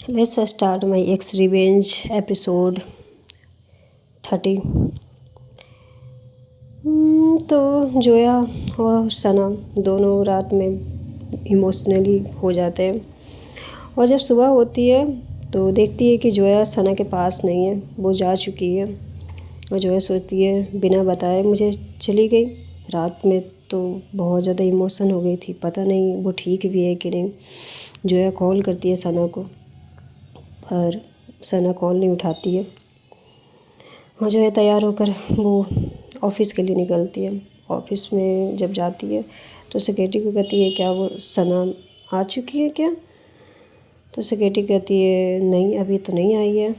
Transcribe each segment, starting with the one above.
Let's start my ex revenge episode 30। तो जोया और सना दोनों रात में इमोशनली हो जाते हैं और जब सुबह होती है तो देखती है कि जोया सना के पास नहीं है, वो जा चुकी है। और जोया सोचती है बिना बताए मुझे चली गई। रात में तो बहुत ज़्यादा इमोशन हो गई थी, पता नहीं वो ठीक भी है कि नहीं। जोया कॉल करती है सना को पर सना कॉल नहीं उठाती है। और जो है तैयार होकर वो ऑफ़िस के लिए निकलती है। ऑफ़िस में जब जाती है तो सेक्रेटरी को कहती है क्या वो सना आ चुकी है क्या। तो सेक्रेटरी कहती है नहीं अभी तो नहीं आई है।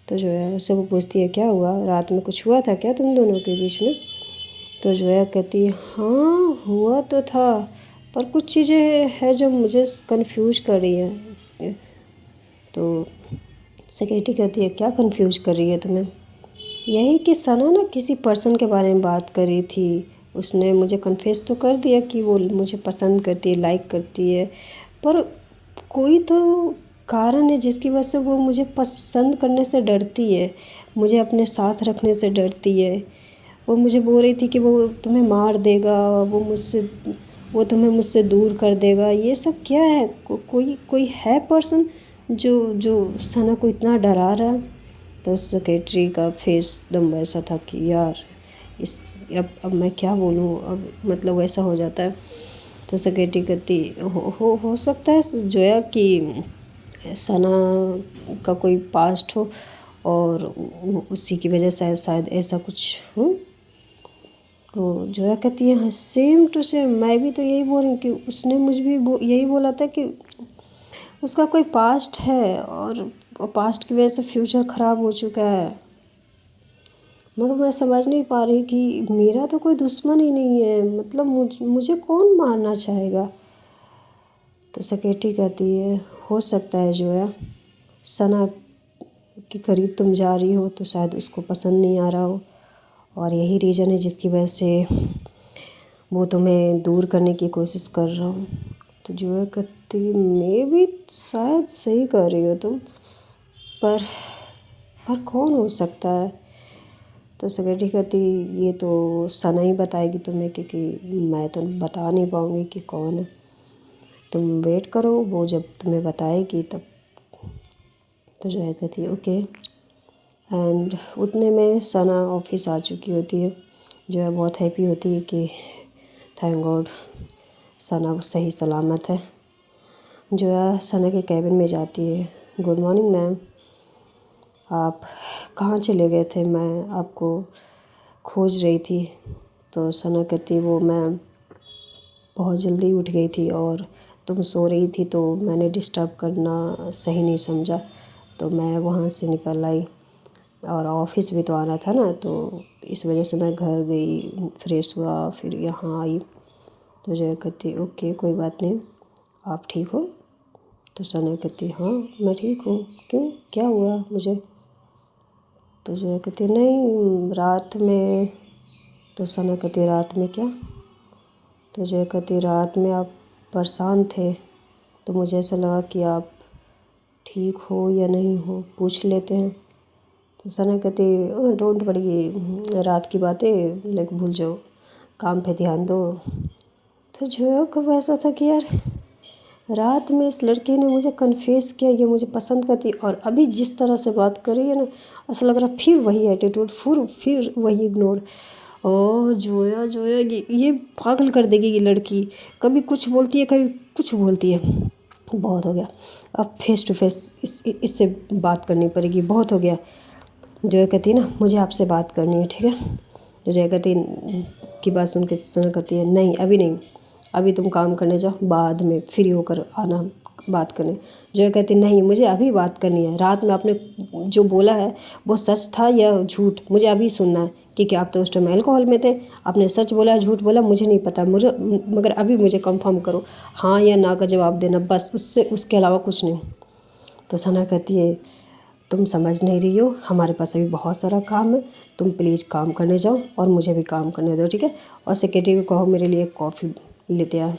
तो जो है उससे वो पूछती है क्या हुआ, रात में कुछ हुआ था क्या तुम दोनों के बीच में। तो जो है कहती है हाँ हुआ तो था, पर कुछ चीज़ें हैं जो मुझे कंफ्यूज कर रही है। तो सेक्रेटरी कहती है क्या कंफ्यूज कर रही है तुम्हें। यही कि सना ना किसी पर्सन के बारे में बात कर रही थी। उसने मुझे कन्फेस तो कर दिया कि वो मुझे पसंद करती है, लाइक करती है, पर कोई तो कारण है जिसकी वजह से वो मुझे पसंद करने से डरती है, मुझे अपने साथ रखने से डरती है। वो मुझे बोल रही थी कि वो तुम्हें मार देगा, वो तुम्हें मुझसे दूर कर देगा। ये सब क्या है, कोई है पर्सन जो जो सना को इतना डरा रहा है। तो सेक्रेटरी का फेस एकदम वैसा था कि यार इस अब मैं क्या बोलूँ, अब मतलब वैसा हो जाता है। तो सेक्रेटरी कहती हो सकता है जोया कि सना का कोई पास्ट हो और उसी की वजह से शायद ऐसा कुछ हो। तो जोया कहती है हाँ सेम टू सेम, मैं भी तो यही बोल रही हूँ कि उसने मुझे भी यही बोला था कि उसका कोई पास्ट है और पास्ट की वजह से फ्यूचर ख़राब हो चुका है। मगर मैं समझ नहीं पा रही कि मेरा तो कोई दुश्मन ही नहीं है, मतलब मुझे कौन मारना चाहेगा। तो सेक्रेटरी कहती है हो सकता है जोया सना के करीब तुम जा रही हो तो शायद उसको पसंद नहीं आ रहा हो और यही रीज़न है जिसकी वजह से वो तुम्हें दूर करने की कोशिश कर रहा हूँ। तो जोया कहती मैं भी शायद सही कर रही हो तुम, पर कौन हो सकता है। तो सेक्रेटरी कहती ये तो सना ही बताएगी तुम्हें, क्योंकि मैं तो बता नहीं पाऊँगी कि कौन है। तुम वेट करो, वो जब तुम्हें बताएगी तब। तो जो है कहती है ओके। एंड उतने में सना ऑफिस आ चुकी होती है। जो है बहुत हैप्पी होती है कि थैंक गॉड सना सही सलामत है। जो है सना के कैबिन में जाती है। गुड मॉर्निंग मैम, आप कहाँ चले गए थे, मैं आपको खोज रही थी। तो सना कहती वो मैं बहुत जल्दी उठ गई थी और तुम सो रही थी तो मैंने डिस्टर्ब करना सही नहीं समझा, तो मैं वहाँ से निकल आई और ऑफिस भी तो आना था ना, तो इस वजह से मैं घर गई, फ्रेश हुआ, फिर यहाँ आई। तो जय कहती ओके कोई बात नहीं, आप ठीक हो। तो सना कहती हाँ मैं ठीक हूँ, क्यों क्या हुआ मुझे। तो जय कहती नहीं रात में। तो सना कहती रात में क्या। तो जय कहती रात में आप परेशान थे तो मुझे ऐसा लगा कि आप ठीक हो या नहीं हो, पूछ लेते हैं। तो सना कहती डोंट वरी, रात की बातें लाइक भूल जाओ, काम पे ध्यान दो। तो जो कब ऐसा था कि यार रात में इस लड़के ने मुझे कन्फेस किया ये मुझे पसंद करती, और अभी जिस तरह से बात कर रही है ना ऐसा लग रहा फिर वही एटीट्यूड, फिर वही इग्नोर। ओह जोया जोया ये पागल कर देगी ये लड़की, कभी कुछ बोलती है कभी कुछ बोलती है। बहुत हो गया, अब फेस टू फेस इससे बात करनी पड़ेगी, बहुत हो गया। जोया कहती है ना मुझे आपसे बात करनी है, ठीक है। तो जोया कहती की बात सुन के सना कहती है नहीं अभी नहीं, अभी तुम काम करने जाओ, बाद में फ्री होकर आना बात करने। जोया कहती नहीं मुझे अभी बात करनी है, रात में आपने जो बोला है वो सच था या झूठ मुझे अभी सुनना है, क्योंकि आप तो उस टाइम अल्कोहल में थे, आपने सच बोला या झूठ बोला मुझे नहीं पता, मुझे मगर अभी मुझे कंफर्म करो, हाँ या ना का जवाब देना बस, उसके अलावा कुछ नहीं। तो सना कहती है तुम समझ नहीं रही हो, हमारे पास अभी बहुत सारा काम है, तुम प्लीज़ काम करने जाओ और मुझे भी काम करने दो, ठीक है। और सेक्रेटरी को कहो मेरे लिए कॉफ़ी लेते आए।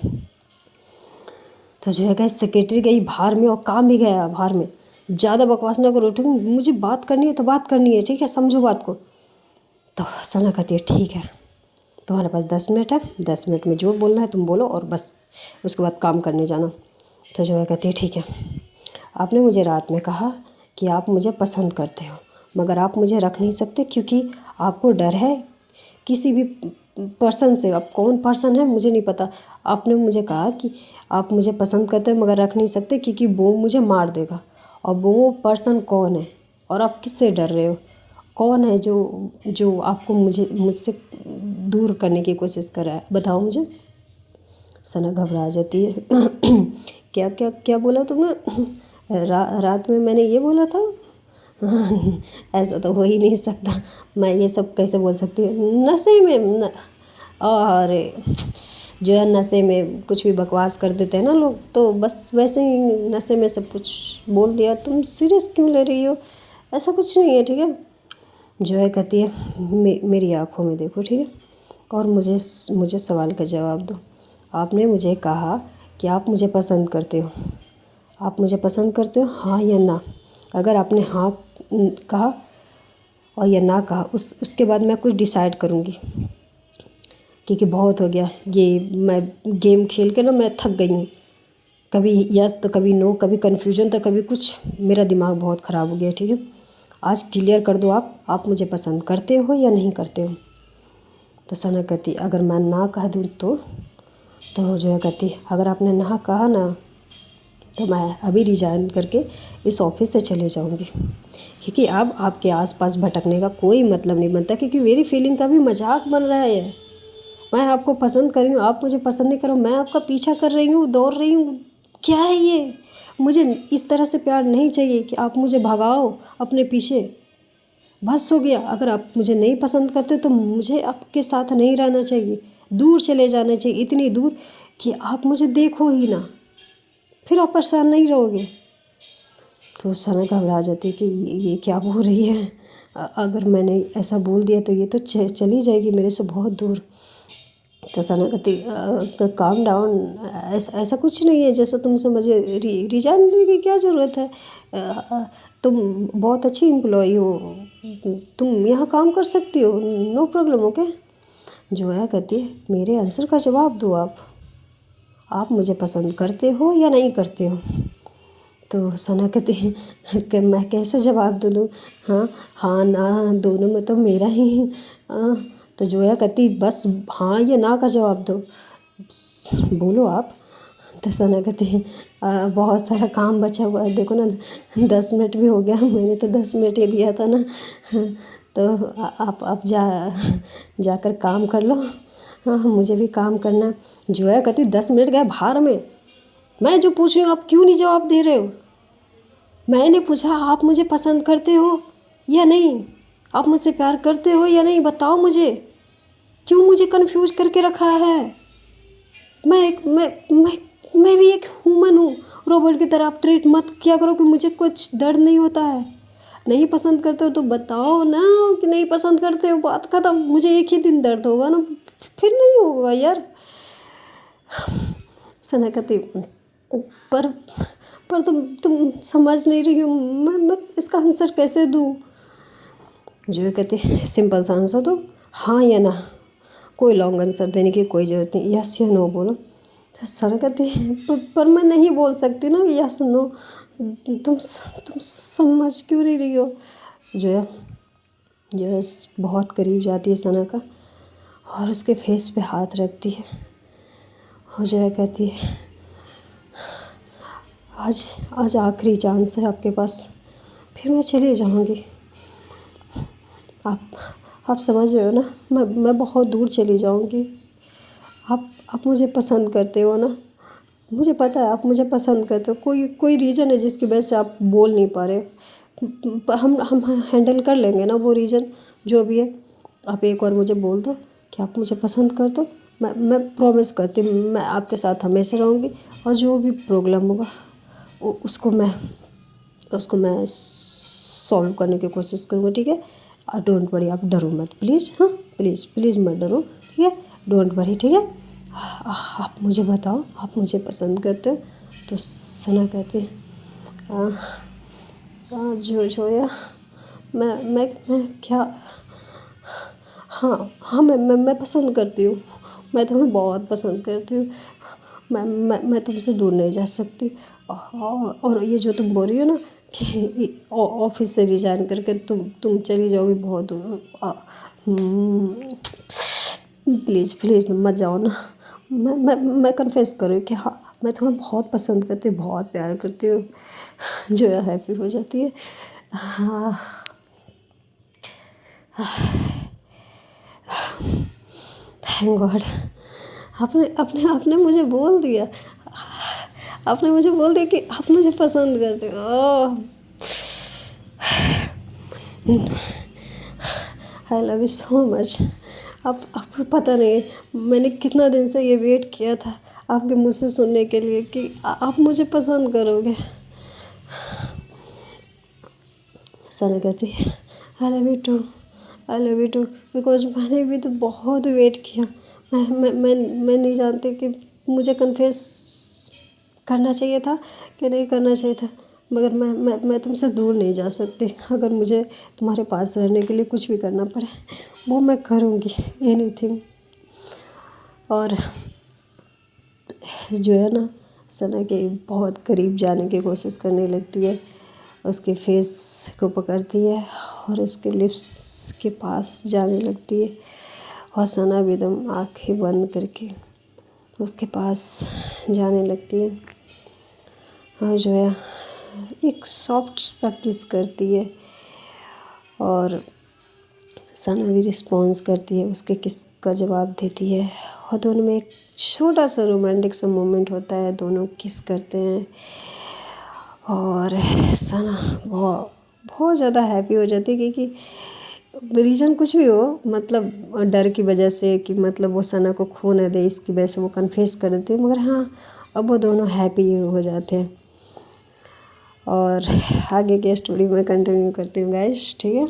तो जो है गई सेक्रेटरी गई बाहर में और काम भी गया बाहर में। ज़्यादा बकवास ना करो ठीक है, मुझे बात करनी है तो बात करनी है, ठीक है, समझो बात को। तो सना कहती है ठीक है, तुम्हारे पास 10 मिनट है, 10 मिनट में जो बोलना है तुम बोलो और बस उसके बाद काम करने जाना। तो जो है कहती है ठीक है, आपने मुझे रात में कहा कि आप मुझे पसंद करते हो, मगर आप मुझे रख नहीं सकते क्योंकि आपको डर है किसी भी पर्सन से। अब कौन पर्सन है मुझे नहीं पता। आपने मुझे कहा कि आप मुझे पसंद करते हो मगर रख नहीं सकते क्योंकि वो मुझे मार देगा। और वो पर्सन कौन है और आप किससे डर रहे हो? कौन है जो जो आपको मुझसे दूर करने की कोशिश कर रहा है, बताओ मुझे। सना घबरा जाती है क्या क्या क्या बोला तुमने? रात में मैंने ये बोला था? ऐसा तो हो ही नहीं सकता, मैं ये सब कैसे बोल सकती हूँ नशे में अरे जो है नशे में कुछ भी बकवास कर देते हैं ना लोग, तो बस वैसे ही नशे में सब कुछ बोल दिया। तुम सीरियस क्यों ले रही हो? ऐसा कुछ नहीं है, ठीक है। जो है कहती है मेरी आंखों में देखो, ठीक है, और मुझे सवाल का जवाब दो। आपने मुझे कहा कि आप मुझे पसंद करते हो, आप मुझे पसंद करते हो, हाँ या ना? अगर आपने हाँ कहा और या ना कहा उसके बाद मैं कुछ डिसाइड करूँगी, क्योंकि बहुत हो गया ये, मैं गेम खेल के ना मैं थक गई हूँ। कभी यस तो कभी नो, कभी कन्फ्यूजन तो कभी कुछ, मेरा दिमाग बहुत ख़राब हो गया, ठीक है। आज क्लियर कर दो आप मुझे पसंद करते हो या नहीं करते हो? तो सना कहती अगर मैं ना कह दूँ तो जो है कहती अगर आपने ना कहा ना तो मैं अभी रिजाइन करके इस ऑफिस से चले जाऊंगी, क्योंकि अब आपके आसपास भटकने का कोई मतलब नहीं बनता, क्योंकि मेरी फीलिंग का भी मजाक बन रहा है। मैं आपको पसंद कर रही हूँ, आप मुझे पसंद नहीं करो, मैं आपका पीछा कर रही हूँ, दौड़ रही हूँ, क्या है ये? मुझे इस तरह से प्यार नहीं चाहिए कि आप मुझे भगाओ अपने पीछे। बस हो गया, अगर आप मुझे नहीं पसंद करते तो मुझे आपके साथ नहीं रहना चाहिए, दूर चले जाना चाहिए, इतनी दूर कि आप मुझे देखो ही ना, फिर आप परेशान नहीं रहोगे। तो सना घबरा जाती कि ये क्या बोल रही है, अगर मैंने ऐसा बोल दिया तो ये तो चली जाएगी मेरे से बहुत दूर। तो सना कहती काम डाउन, ऐसा कुछ नहीं है जैसा तुम समझे, रिजाइन देने की क्या ज़रूरत है? तुम बहुत अच्छी एम्प्लॉई हो, तुम यहाँ काम कर सकती हो, नो प्रॉब्लम, ओके। जोया कहती है मेरे आंसर का जवाब दो, आप मुझे पसंद करते हो या नहीं करते हो? तो सना कहती है कि मैं कैसे जवाब दूँ? हाँ हाँ ना दोनों में तो मेरा ही तो जोया कहती बस हाँ या ना का जवाब दो, बोलो आप। तो सना कहती है बहुत सारा काम बचा हुआ है, देखो ना 10 मिनट भी हो गया, मैंने तो 10 मिनट ही दिया था ना। तो आप जाकर काम कर लो। हाँ मुझे भी काम करना। जोया कहती 10 मिनट गए बाहर में, मैं जो पूछ रही हूँ आप क्यों नहीं जवाब दे रहे हो? मैंने पूछा आप मुझे पसंद करते हो या नहीं, आप मुझसे प्यार करते हो या नहीं, बताओ मुझे, क्यों मुझे कंफ्यूज करके रखा है? मैं भी एक ह्यूमन हूँ, रोबोट की तरह आप ट्रीट मत किया करो कि मुझे कुछ दर्द नहीं होता है। नहीं पसंद करते हो तो बताओ ना कि नहीं पसंद करते हो, बात खत्म। मुझे एक ही दिन दर्द होगा ना, फिर नहीं होगा यार। सना कहती पर पर तुम समझ नहीं रही हो, मैं इसका आंसर कैसे दूँ? जो कहती सिंपल सा आंसर दो, हाँ या ना, कोई लॉन्ग आंसर देने की कोई ज़रूरत नहीं, यस या नो बोलो। तो सना कहती पर मैं नहीं बोल सकती ना यस नो, तुम समझ क्यों नहीं रही हो? जो है बहुत करीब जाती है सना का और उसके फेस पे हाथ रखती है और जो है कहती है आज आखिरी चांस है आपके पास, फिर मैं चली जाऊंगी। आप समझ रहे हो ना, मैं बहुत दूर चली जाऊंगी। आप मुझे पसंद करते हो ना, मुझे पता है आप मुझे पसंद करते हो, कोई रीज़न है जिसकी वजह से आप बोल नहीं पा रहे, हम हैंडल कर लेंगे ना वो रीज़न जो भी है। आप एक बार मुझे बोल दो कि आप मुझे पसंद करते हो, मैं प्रॉमिस करती हूँ मैं आपके साथ हमेशा रहूँगी, और जो भी प्रॉब्लम होगा उसको मैं सॉल्व करने की कोशिश करूँगी, ठीक है। डोंट वरी, आप डरो मत प्लीज़, हाँ प्लीज़ प्लीज़ मत डरो, ठीक है, डोंट वरी, ठीक है। आप मुझे बताओ आप मुझे पसंद करते हो? तो सना कहती "आ, जोया, मैं क्या, हाँ मैं पसंद करती हूँ, मैं तुम्हें बहुत पसंद करती हूँ, मैं तुमसे दूर नहीं जा सकती। और ये जो तुम बोल रही हो ना कि ऑफिस से रिजाइन करके तुम चली जाओगी बहुत दूर, प्लीज़ प्लीज़ मत जाओ ना। मैं कन्फेस करूँ कि हाँ मैं तुम्हें बहुत पसंद करती हूँ, बहुत प्यार करती हूँ। जोया हैप्पी हो जाती है। हाँ, थैंक गॉड, आपने आपने आपने मुझे बोल दिया, आपने मुझे बोल दिया कि आप मुझे पसंद करते हो। Oh, I love you so much. आप आपको पता नहीं मैंने कितना दिन से ये वेट किया था आपके मुँह से सुनने के लिए कि आप मुझे पसंद करोगे। सना कहती है I love you too, I love you too, because मैंने भी तो बहुत वेट किया। मैं नहीं जानती कि मुझे कन्फेस करना चाहिए था कि नहीं करना चाहिए था, मगर मैं तुमसे दूर नहीं जा सकती। अगर मुझे तुम्हारे पास रहने के लिए कुछ भी करना पड़े वो मैं करूँगी, एनीथिंग। और जो है ना सना के बहुत करीब जाने की कोशिश करने लगती है, उसके फेस को पकड़ती है और उसके लिप्स के पास जाने लगती है और सना भी एकदम आँखें बंद करके उसके पास जाने लगती है और जो है एक सॉफ्ट सा किस करती है और सना भी रिस्पॉन्स करती है, उसके किस का जवाब देती है और दोनों में एक छोटा सा रोमांटिक सा मोमेंट होता है, दोनों किस करते हैं और सना बहुत बहुत ज़्यादा हैप्पी हो जाती है क्योंकि रीज़न कुछ भी हो, मतलब डर की वजह से कि मतलब वो सना को खो ना दे इसकी वजह से वो कन्फेस कर देती है, मगर हाँ अब वो दोनों हैप्पी हो जाते हैं। और आगे की स्टोरी मैं कंटिन्यू करती हूँ गाइस, ठीक है।